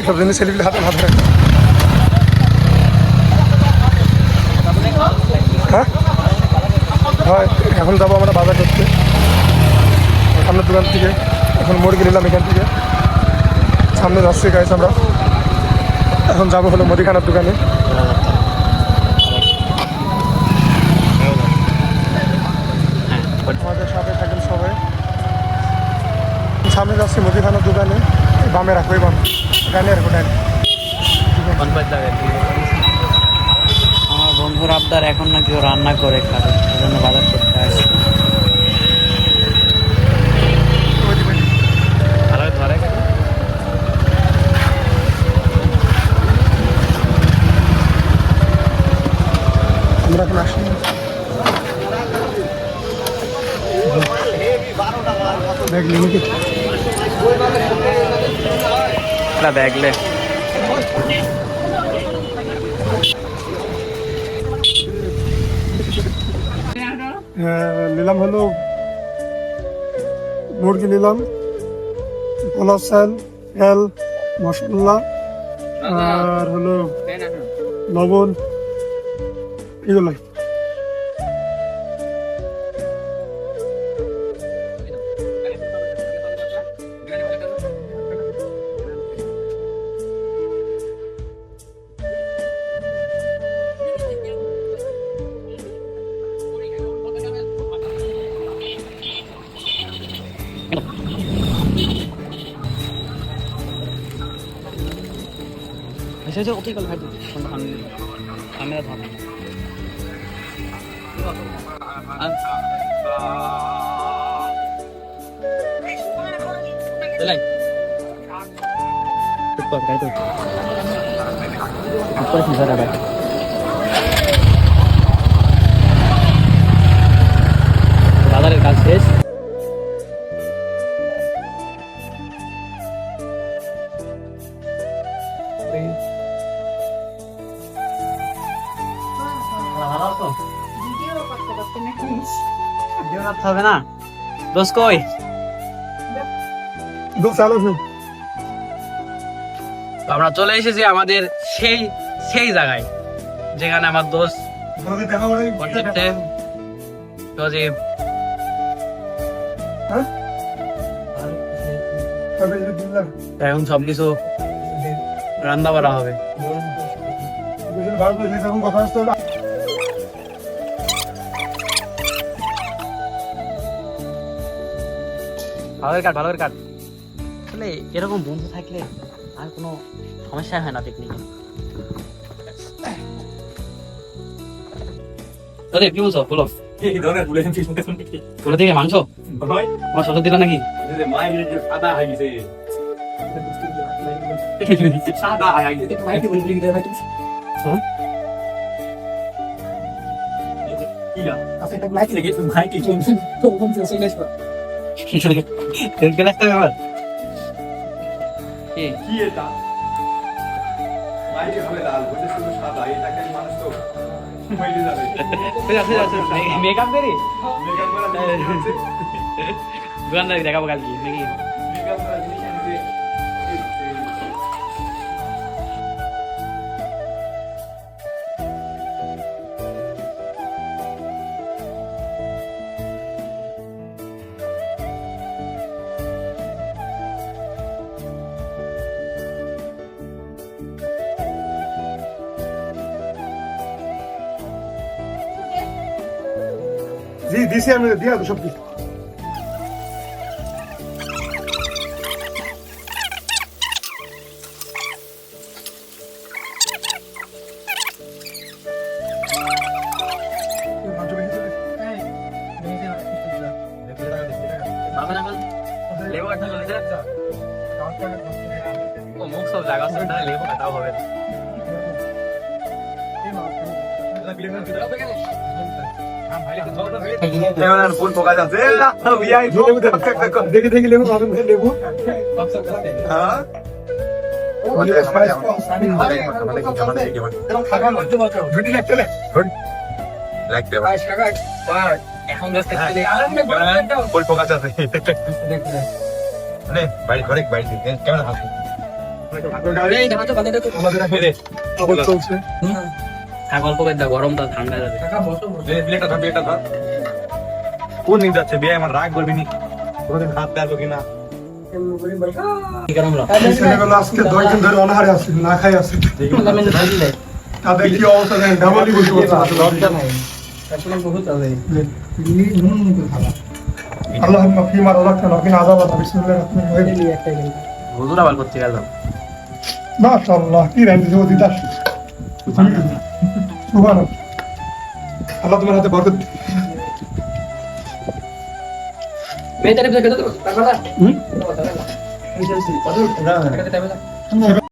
সব জিনিস সেলিব্রিটি হাতে হাতে রাখে। হ্যাঁ হয়, এখন যাবো আমরা বাজার করতে সামনের দোকান থেকে। এখন মুরগি নিলাম এখান থেকে, সামনে যাচ্ছি গাইস আমরা। এখন যাবো হলো মুদিখানার দোকানে। আমাদের সাথে থাকেন সবাই। সামনে যাচ্ছি মুদিখানার দোকানে, বামে রাখো, বাম ডানে রাখো, ডানে। আমার বন্ধুর আবদার এখন নাকি ও রান্না করে খাবে, সেজন্য বাজার করতে আসে। আমরা এখন আসি। দেখলি নাকি দেখলে নিলাম হলো মুরগি, নিলাম পোলাও চাল, তেল, মশলা আর হলো লবণ, এগুলো। অতি কাল ভাই ক্যামেরা ধর বাজারের কাজ শেষ। হবে না দোষ কই আমরা চলে এসেছি আমাদের সেই সেই জায়গায় যেখানে আমার দোষ এখন সবকিছু রান্না করা হবে। ভালো কাট আসলে এরকম বন্ধু থাকলে আর কোনো সমস্যা হয় না পিকনিকে। কি বলছো বলো? কোথা থেকে মাংস আমার সদর দিলা নাকি? মেকআপ করি দোকানদারি দেখাবো কালকে নাকি? জি দিছি আমি, দিয়া তো সব কিছু। মুখ সব জায়গা লেবু কাটাও হবে না। দেখে দেখি লেবু লেবু এখন अरे बाइट कैमरा हाथ খবর চলছে। ছাগল পোকের দা গরমটা ঠান্ডা যাবে प्लेटा था কোন দিন যাচ্ছে বিয়ে আমার রাগ করবি নি কোনদিন হাত দেবো কিনা কি কারণ হলো এই ছেলেগুলো আজকে 10 দিন ধরে অনাহারে আছে, না খাই আছে। তাদের কি অবস্থা দেখেন, ডাবলই বলতে পারছে না। اللهم فيما رزقتنا وقنا عذاب النار بسم الله الرحمن الرحيم হুজুর আবার করতে গেল ما شاء الله কি রাইতে জোদি দাস সুবহানাল্লাহ আল্লাহ তোমার হাতে বরকত মেয়ে তারিফ দেখে তো তারপর